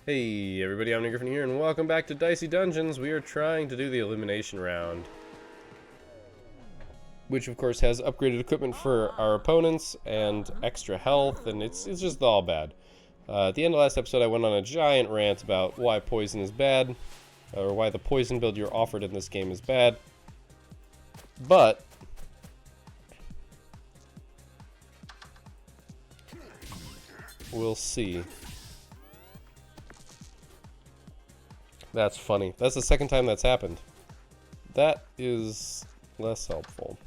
Hey everybody, I'm Griffin here, and welcome back to Dicey Dungeons. We are trying to do the elimination round, which of course has upgraded equipment for our opponents and extra health, and it's just all bad. At the end of last episode, I went on a giant rant about why poison is bad, or why the poison build you're offered in this game is bad. But we'll see. That's funny. That's the second time that's happened. That is less helpful.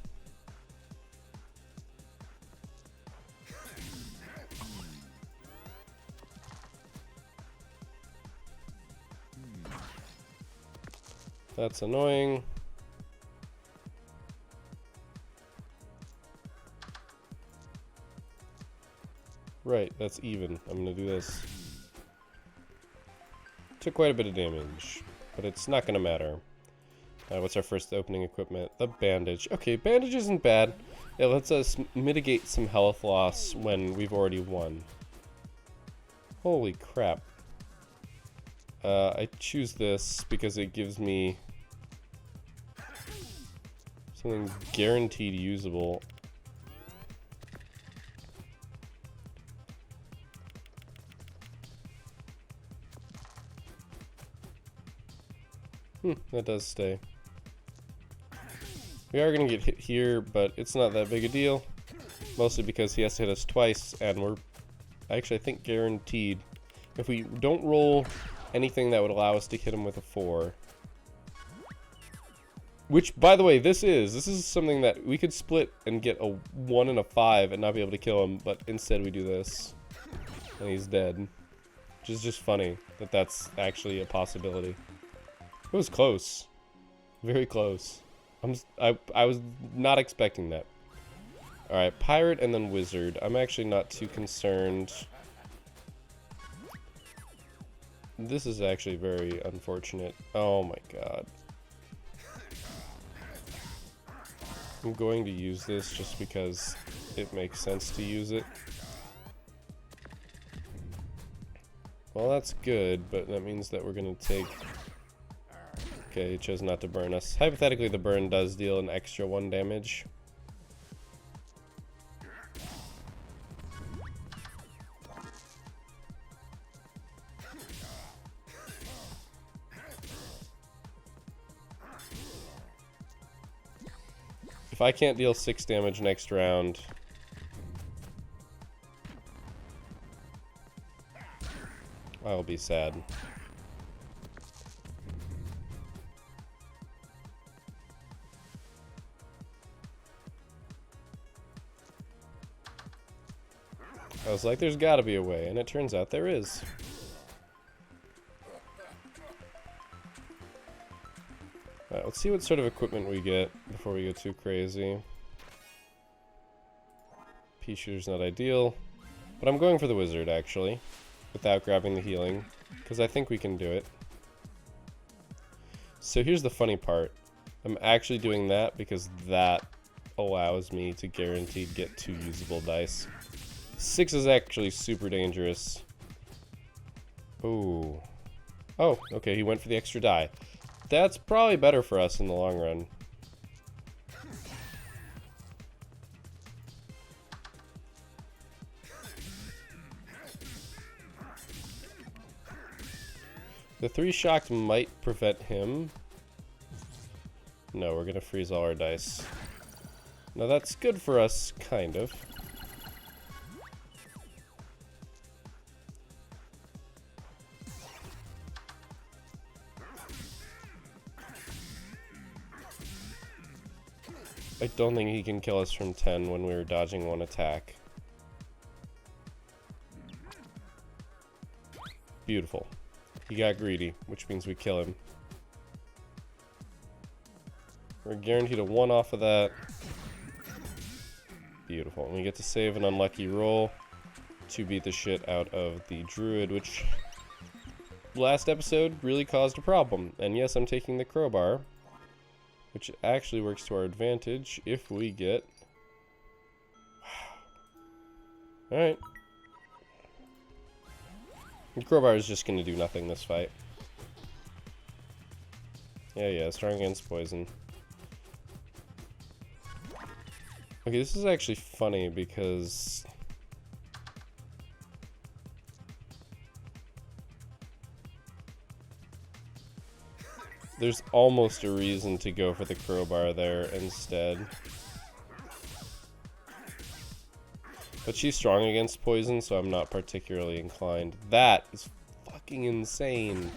That's annoying. Right, that's even. I'm gonna do this. Took quite a bit of damage, but it's not gonna matter. What's our first opening equipment? The bandage. Okay, bandage isn't bad. It lets us mitigate some health loss when we've already won. Holy crap. I choose this because it gives me something guaranteed usable. That does stay. We are going to get hit here, but it's not that big a deal. Mostly because he has to hit us twice, and we're actually, I think, guaranteed. If we don't roll anything that would allow us to hit him with a 4. Which, by the way, this is something that we could split and get a 1 and a 5 and not be able to kill him, but instead we do this. And he's dead. Which is just funny that that's actually a possibility. It was close. Very close. I was not expecting that. Alright, pirate and then wizard. I'm actually not too concerned. This is actually very unfortunate. Oh my god. I'm going to use this just because it makes sense to use it. Well, that's good, but that means that we're going to take... Okay, he chose not to burn us. Hypothetically, the burn does deal an extra 1 damage. If I can't deal 6 damage next round... I'll be sad. I was like, there's gotta be a way, and it turns out there is. Alright, let's see what sort of equipment we get before we go too crazy. Pea shooter's not ideal, but I'm going for the wizard, actually, without grabbing the healing, because I think we can do it. So here's the funny part. I'm actually doing that because that allows me to guaranteed get 2 usable dice. 6 is actually super dangerous. Ooh. Oh, okay, he went for the extra die. That's probably better for us in the long run. The 3 shocked might prevent him. No, we're gonna freeze all our dice. Now that's good for us, kind of. I don't think he can kill us from 10 when we were dodging 1 attack. Beautiful. He got greedy, which means we kill him. We're guaranteed a 1 off of that. Beautiful. And we get to save an unlucky roll to beat the shit out of the druid, which last episode really caused a problem. And yes, I'm taking the crowbar, which actually works to our advantage if we get... Alright. The crowbar is just going to do nothing this fight. Yeah, strong against poison. Okay, this is actually funny because there's almost a reason to go for the crowbar there instead. But she's strong against poison, so I'm not particularly inclined. That is fucking insane.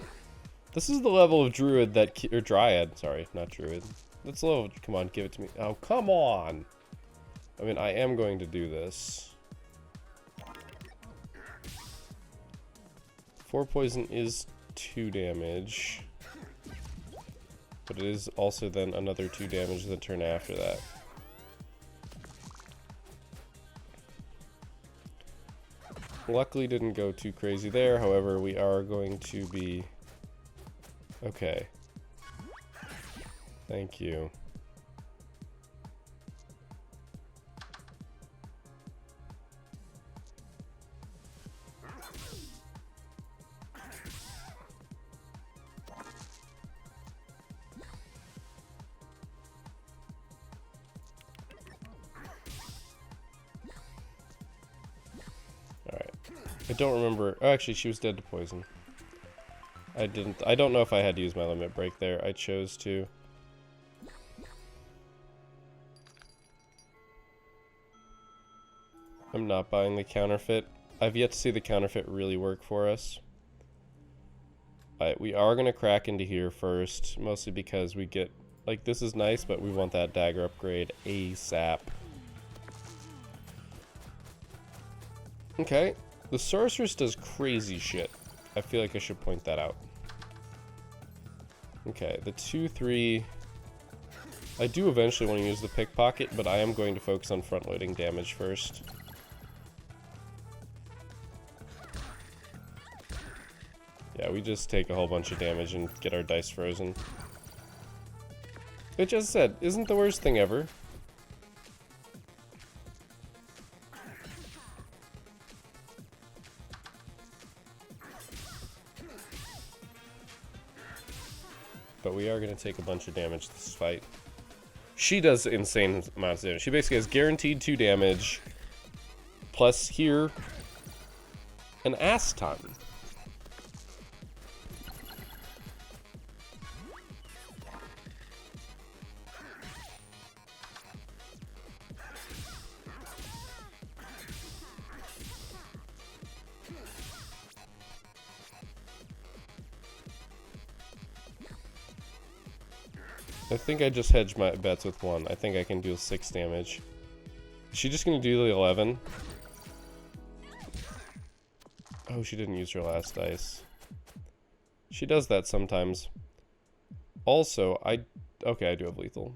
This is the level of druid that or dryad, sorry, not druid. That's the level. Come on, give it to me. Oh, come on. I mean, I am going to do this. 4 poison is 2 damage. But it is also then another 2 damage the turn after that. Luckily didn't go too crazy there, however, we are going to be... Okay. Thank you. I don't remember. Oh, actually, she was dead to poison. I don't know if I had to use my limit break there. I chose to. I'm not buying the counterfeit. I've yet to see the counterfeit really work for us. We are going to crack into here first, mostly because we get... Like, this is nice, but we want that dagger upgrade ASAP. Okay. The sorceress does crazy shit. I feel like I should point that out. Okay, the 2-3... I do eventually want to use the pickpocket, but I am going to focus on front-loading damage first. Yeah, we just take a whole bunch of damage and get our dice frozen. Which, as I said, isn't the worst thing ever. But we are going to take a bunch of damage this fight. She does insane amounts of damage. She basically has guaranteed 2 damage. Plus here, an ass ton. I think I just hedged my bets with 1. I think I can do 6 damage. Is she just going to do the 11? Oh, she didn't use her last dice. She does that sometimes. Also, okay, I do have lethal.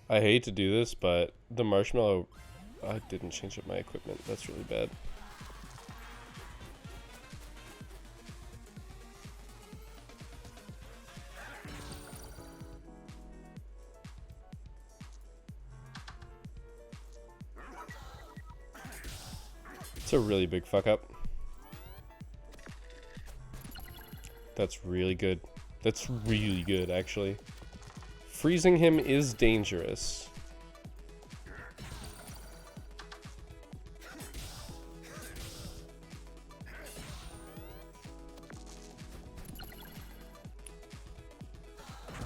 I hate to do this, but the marshmallow... I didn't change up my equipment. That's really bad. It's a really big fuck up. That's really good. That's really good, actually. Freezing him is dangerous.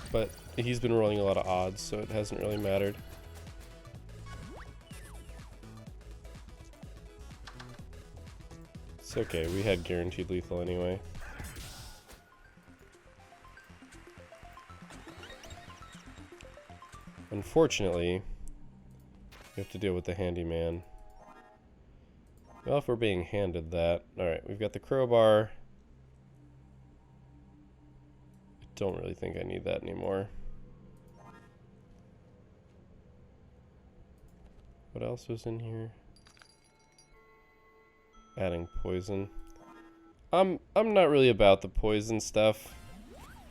But he's been rolling a lot of odds, so it hasn't really mattered. It's okay, we had guaranteed lethal anyway. Unfortunately, We have to deal with the handyman. Well, if we're being handed that. Alright, we've got the crowbar. I don't really think I need that anymore. What else was in here? Adding poison. I'm not really about the poison stuff.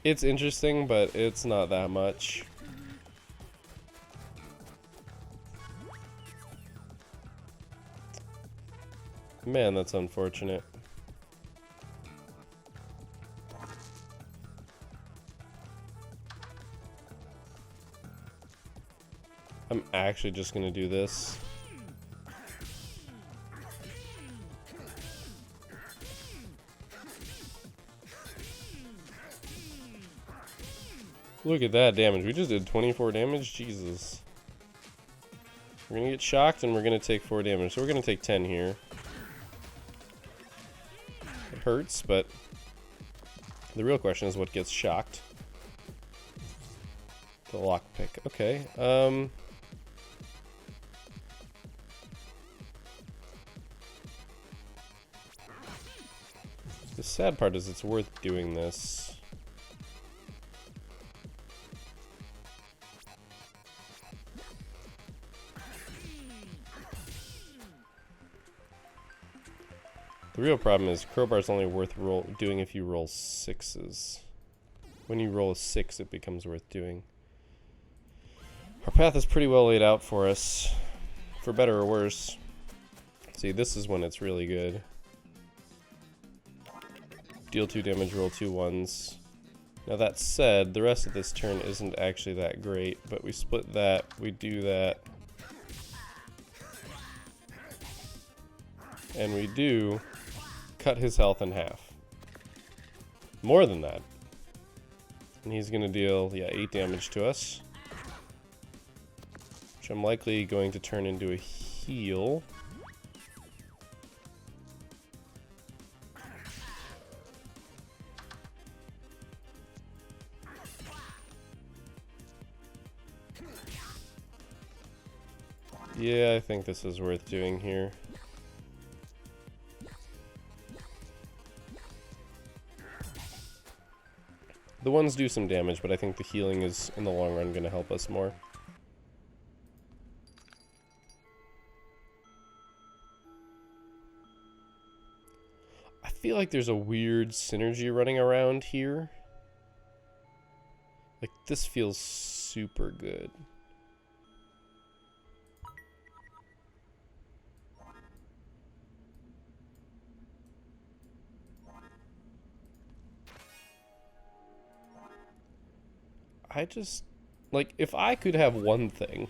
It's interesting, but it's not that much. Man, that's unfortunate. I'm actually just gonna do this. Look at that damage. We just did 24 damage? Jesus. We're gonna get shocked and we're gonna take 4 damage. So we're gonna take 10 here. It hurts, but the real question is what gets shocked. The lockpick. Okay. The sad part is it's worth doing this. The real problem is crowbar's only worth doing if you roll 6s. When you roll a 6, it becomes worth doing. Our path is pretty well laid out for us, for better or worse. See, this is when it's really good. Deal 2 damage, roll 2 1s. Now that said, the rest of this turn isn't actually that great, but we split that, we do that. And we do cut his health in half. More than that. And he's gonna deal, yeah, 8 damage to us. Which I'm likely going to turn into a heal. Yeah, I think this is worth doing here. The ones do some damage, but I think the healing is, in the long run, going to help us more. I feel like there's a weird synergy running around here. Like, this feels super good. I just, like, if I could have one thing,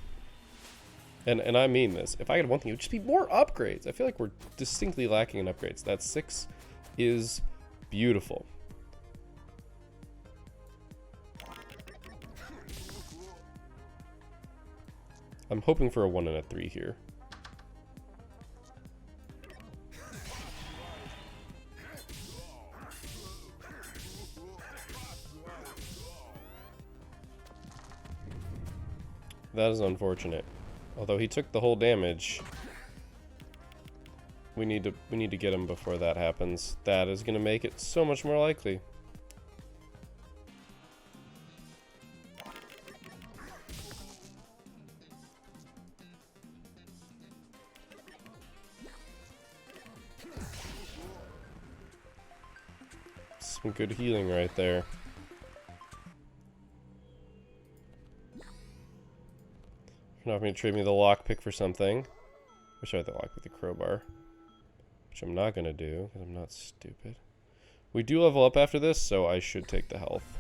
and I mean this, if I had one thing, it would just be more upgrades. I feel like we're distinctly lacking in upgrades. That 6 is beautiful. I'm hoping for a 1 and a 3 here. That is unfortunate. Although he took the whole damage, we need to get him before that happens. That is going to make it so much more likely. Some good healing right there. You're not going to trade me the lockpick for something. Wish I had the lock with the crowbar. Which I'm not going to do, because I'm not stupid. We do level up after this, so I should take the health.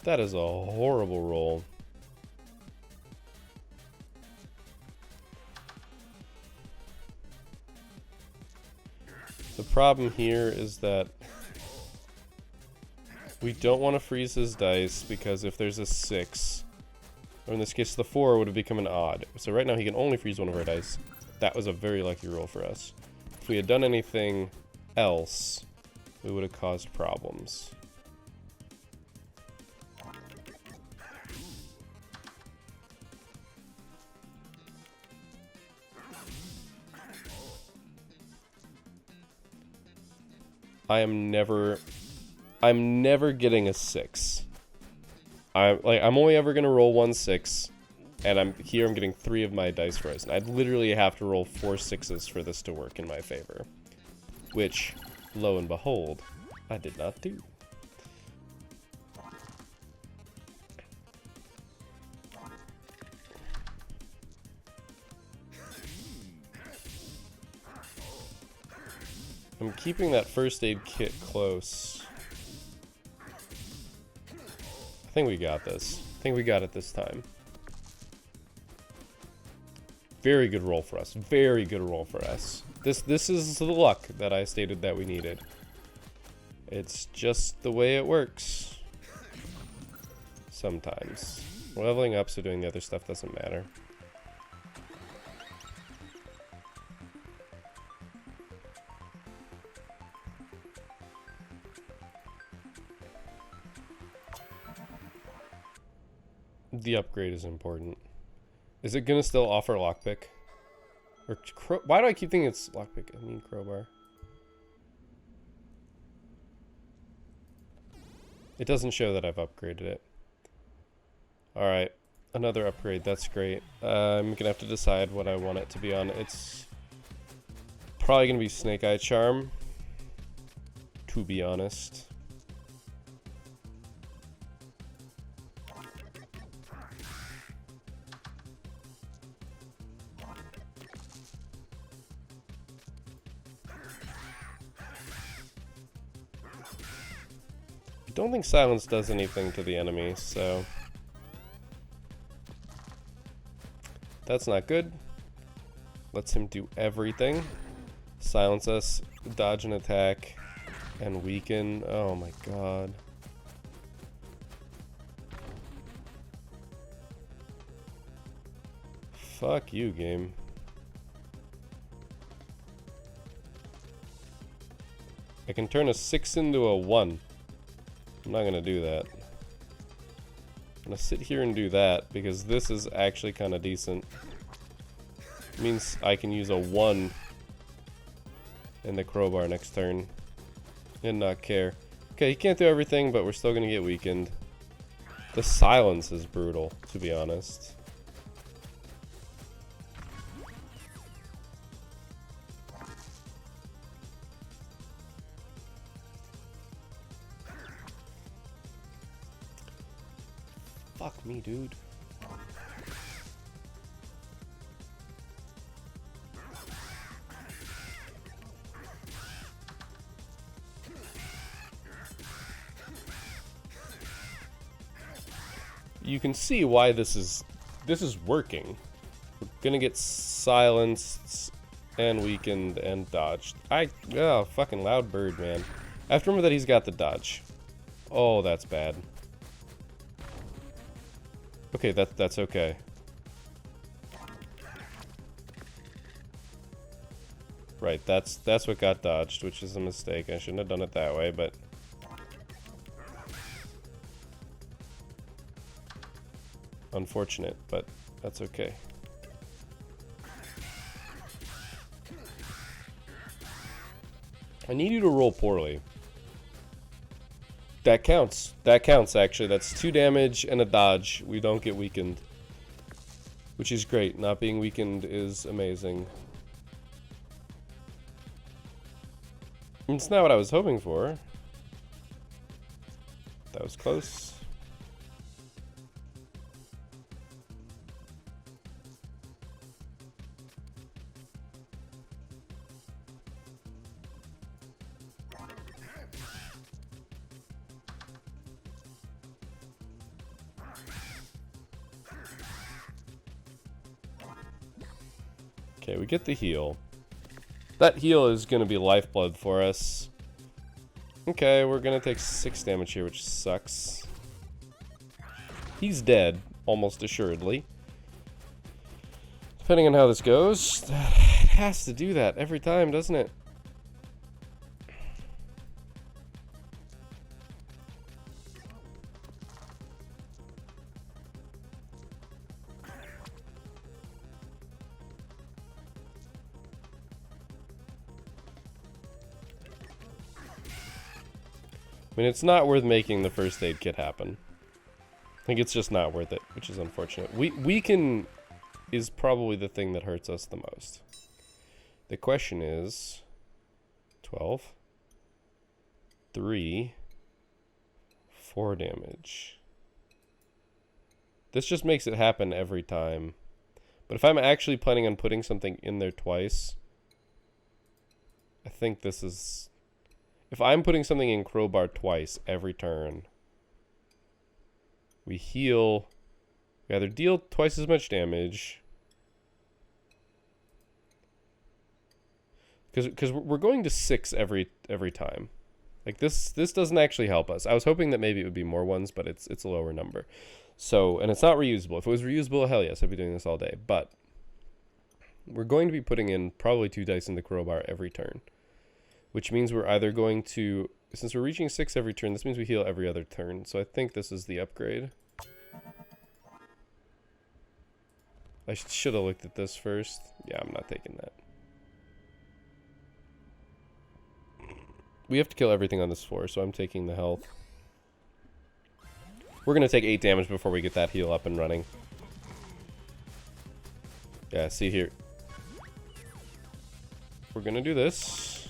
That is a horrible roll. The problem here is that we don't want to freeze his dice, because if there's a 6, or in this case the 4 would have become an odd. So right now he can only freeze one of our dice. That was a very lucky roll for us. If we had done anything else, we would have caused problems. I'm never getting a 6. I'm only ever gonna roll 1 6, and I'm getting 3 of my dice frozen. I'd literally have to roll 4 6s for this to work in my favor, which, lo and behold, I did not do. I'm keeping that first aid kit close. I think we got this. I think we got it this time. Very good roll for us. Very good roll for us. This is the luck that I stated that we needed. It's just the way it works. Sometimes. We're leveling up, so doing the other stuff doesn't matter. The upgrade is important. Is it gonna still offer lockpick? Or why do I keep thinking it's lockpick? I mean crowbar. It doesn't show that I've upgraded it. Alright, another upgrade, that's great. I'm gonna have to decide what I want it to be on. It's probably gonna be Snake Eye Charm, to be honest. I don't think silence does anything to the enemy, so that's not good. Lets him do everything. Silence us, dodge an attack, and weaken. Oh my god. Fuck you, game. I can turn a 6 into a 1. I'm not gonna do that. I'm gonna sit here and do that because this is actually kind of decent. It means I can use a 1 in the crowbar next turn and not care. Okay, he can't do everything, but we're still gonna get weakened. The silence is brutal, to be honest. Fuck me, dude. You can see why this is working. We're gonna get silenced and weakened and dodged. Oh, fucking loud bird, man. I have to remember that he's got the dodge. Oh, that's bad. Okay, that's okay. Right, that's what got dodged, which is a mistake. I shouldn't have done it that way, but unfortunate, but that's okay. I need you to roll poorly. That counts. That counts, actually. That's 2 damage and a dodge. We don't get weakened. Which is great. Not being weakened is amazing. It's not what I was hoping for. That was close. Okay, we get the heal. That heal is going to be lifeblood for us. Okay, we're going to take 6 damage here, which sucks. He's dead, almost assuredly. Depending on how this goes, it has to do that every time, doesn't it? I mean, it's not worth making the first aid kit happen. I think it's just not worth it, which is unfortunate. Weaken is probably the thing that hurts us the most. The question is 12, 3, 4 damage. This just makes it happen every time. But if I'm actually planning on putting something in there twice, I think this is... If I'm putting something in crowbar twice every turn, we heal... We either deal twice as much damage... Because we're going to 6 every time. Like, this doesn't actually help us. I was hoping that maybe it would be more ones, but it's a lower number. So, and it's not reusable. If it was reusable, hell yes, I'd be doing this all day. But we're going to be putting in probably 2 dice in the crowbar every turn. Which means we're either going to... Since we're reaching 6 every turn, this means we heal every other turn. So I think this is the upgrade. I should have looked at this first. Yeah, I'm not taking that. We have to kill everything on this floor, so I'm taking the health. We're going to take 8 damage before we get that heal up and running. Yeah, see here. We're going to do this.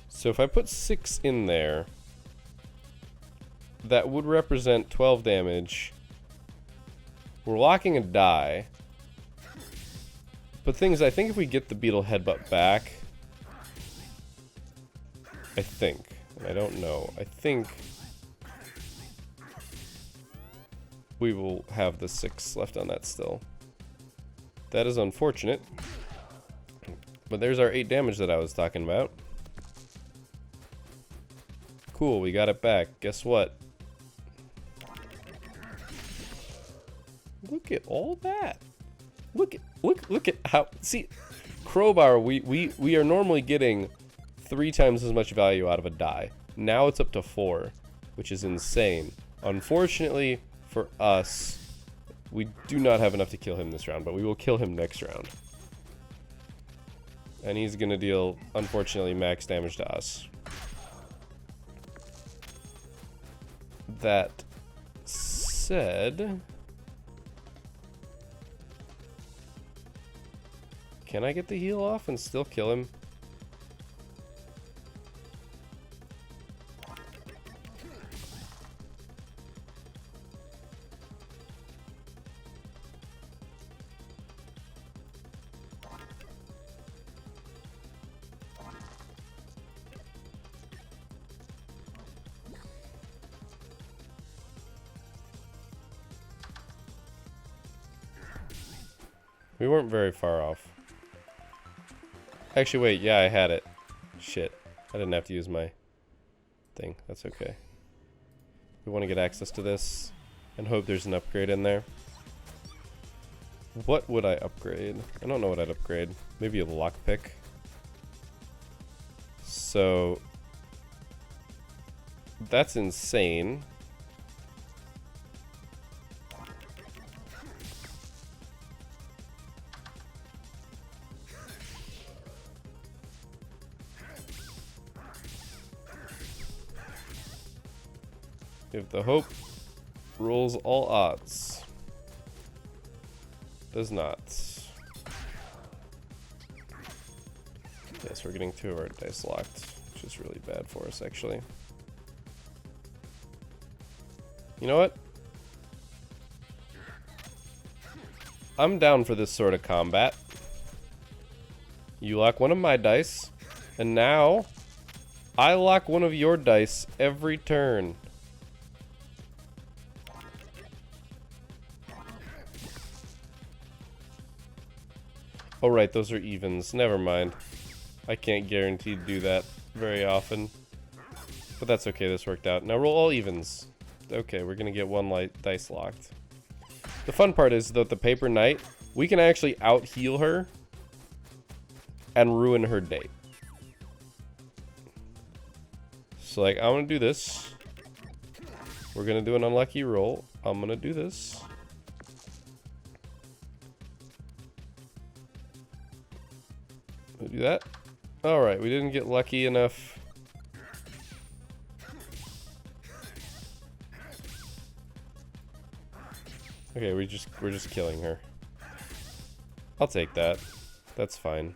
So if I put 6 in there, that would represent 12 damage. We're locking a die. But things, I think if we get the beetle headbutt back, I think, I don't know, I think we will have the 6 left on that still. That is unfortunate. But there's our 8 damage that I was talking about. Cool, we got it back. Guess what? Look at all that. Look at how, see, crowbar, we are normally getting 3 times as much value out of a die. Now it's up to 4, which is insane. Unfortunately for us, we do not have enough to kill him this round, but we will kill him next round. And he's gonna deal, unfortunately, max damage to us. That said... Can I get the heal off and still kill him? We weren't very far off. Actually, wait, yeah, I had it. Shit. I didn't have to use my thing. That's okay. We want to get access to this and hope there's an upgrade in there. What would I upgrade? I don't know what I'd upgrade. Maybe a lockpick. So... That's insane. If the hope rules all odds. Does not. Yes, we're getting 2 of our dice locked, which is really bad for us, actually. You know what? I'm down for this sort of combat. You lock one of my dice, and now I lock one of your dice every turn. Oh right, those are evens. Never mind. I can't guarantee to do that very often. But that's okay, this worked out. Now roll all evens. Okay, we're gonna get 1 light dice locked. The fun part is that the Paper Knight, we can actually out-heal her and ruin her day. So like, I'm gonna do this. We're gonna do an unlucky roll. I'm gonna do this. We'll do that. Alright, we didn't get lucky enough. Okay, we're just killing her. I'll take that. That's fine.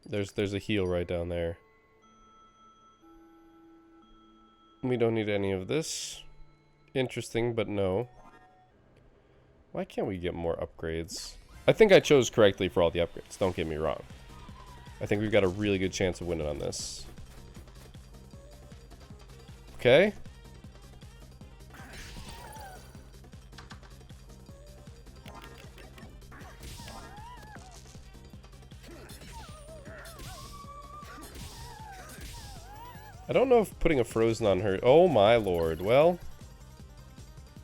There's a heal right down there. We don't need any of this. Interesting, but no. Why can't we get more upgrades? I think I chose correctly for all the upgrades, don't get me wrong. I think we've got a really good chance of winning on this. Okay. I don't know if putting a frozen on her... Oh my lord. Well,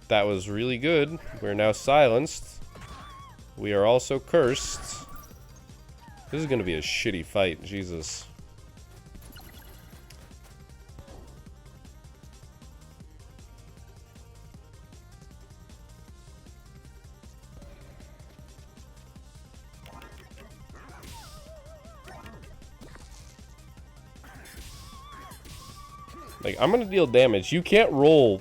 that was really good. We're now silenced. We are also cursed. This is going to be a shitty fight. Jesus. Like, I'm gonna deal damage. You can't roll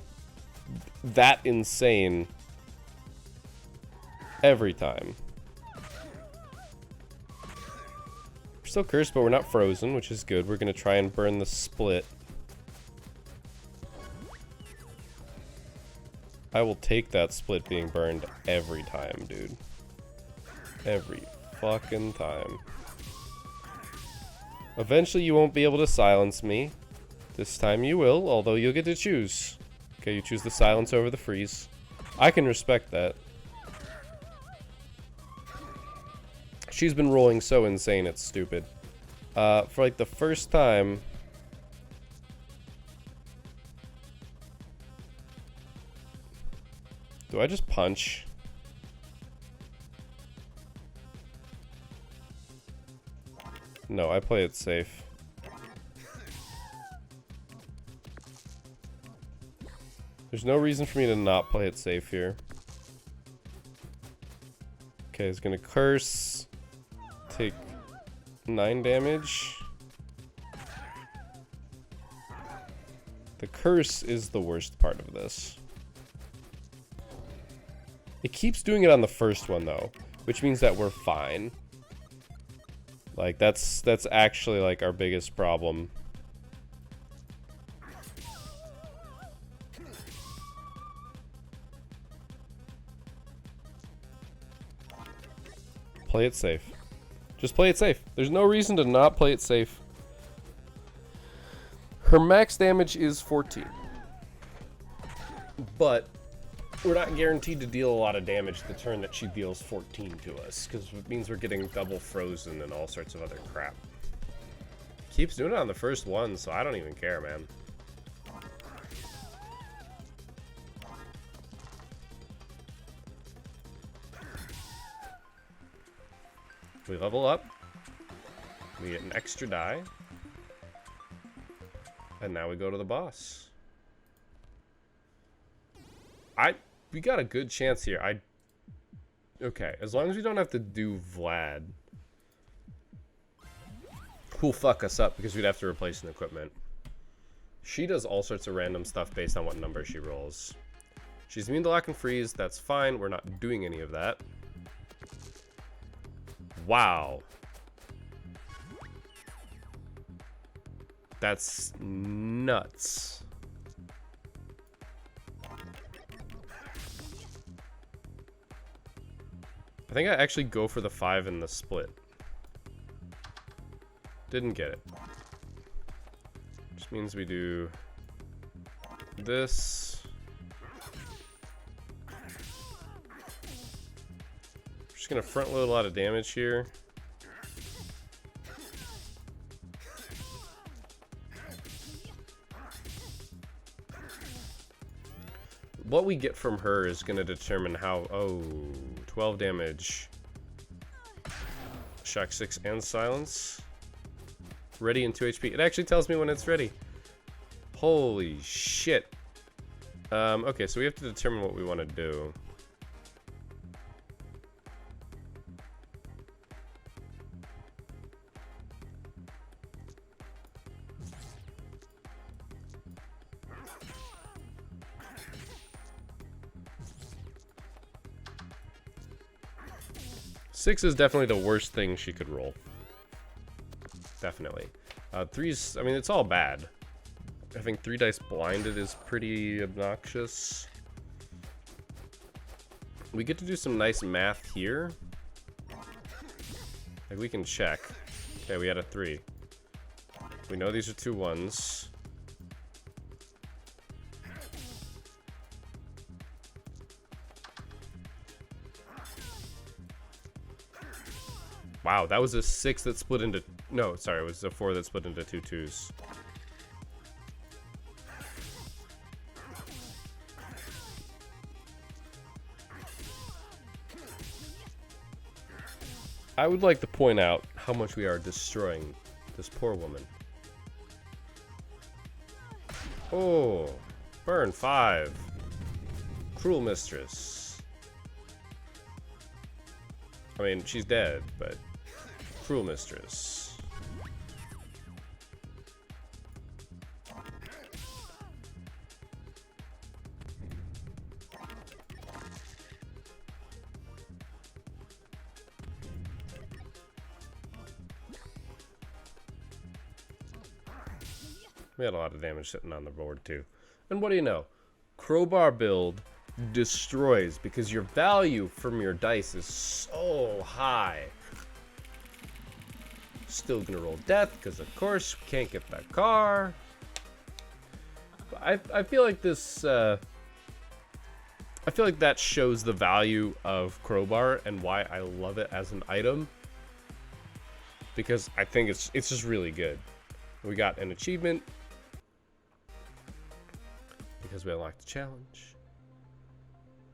that insane every time. We're still cursed, but we're not frozen, which is good. We're gonna try and burn the split. I will take that split being burned every time, dude. Every fucking time. Eventually you won't be able to silence me. This time you will, although you'll get to choose. Okay, you choose the silence over the freeze. I can respect that. She's been rolling so insane, it's stupid. For like the first time... Do I just punch? No, I play it safe. There's no reason for me to not play it safe here. Okay, it's gonna curse. Take 9 damage. The curse is the worst part of this. It keeps doing it on the first one though, which means that we're fine. Like that's actually like our biggest problem. Play it safe. Just play it safe. There's no reason to not play it safe. Her max damage is 14. But we're not guaranteed to deal a lot of damage the turn that she deals 14 to us, because it means we're getting double frozen and all sorts of other crap. Keeps doing it on the first one, so I don't even care, man. We level up. We get an extra die. And now we go to the boss. We got a good chance here. Okay, as long as we don't have to do Vlad, who'll fuck us up because we'd have to replace an equipment. She does all sorts of random stuff based on what number she rolls. She's immune to lock and freeze. That's fine. We're not doing any of that. Wow. That's nuts. I think I actually go for the 5 in the split. Didn't get it. Which means we do this. Just gonna front load a lot of damage here. What we get from her is gonna determine how... Oh, 12 damage. Shock 6 and silence. Ready in 2 HP. It actually tells me when it's ready. Holy shit. Okay, so we have to determine what we want to do. 6 is definitely the worst thing she could roll. Definitely. 3's, I mean, it's all bad. Having 3 dice blinded is pretty obnoxious. We get to do some nice math here. Like, we can check. Okay, we had a 3. We know these are 2 1s. Wow, that was a 6 that split into... No, sorry, it was a 4 that split into 2 2s. I would like to point out how much we are destroying this poor woman. Oh, burn 5. Cruel mistress. I mean, she's dead, but cruel mistress. We had a lot of damage sitting on the board too. And what do you know? Crowbar build destroys because your value from your dice is so high. Still gonna roll death because of course we can't get that car. I feel like this I feel like that shows the value of Crowbar and why I love it as an item. Because I think it's just really good. We got an achievement because we unlocked the challenge.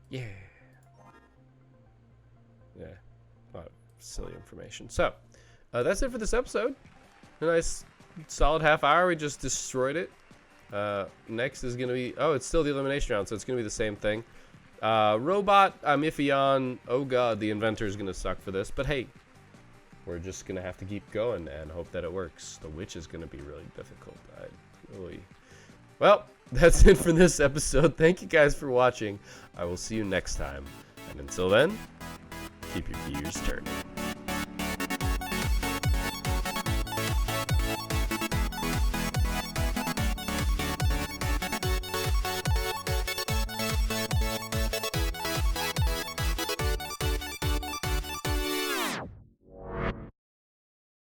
Yeah. Yeah. A lot of silly information. So, that's it for this episode. A nice, solid half hour. We just destroyed it. Next is going to be... Oh, it's still the elimination round, so it's going to be the same thing. Robot, I'm iffy on. Oh, God, the inventor is going to suck for this. But, hey, we're just going to have to keep going and hope that it works. The witch is going to be really difficult. Well, that's it for this episode. Thank you guys for watching. I will see you next time. And until then, keep your gears turning.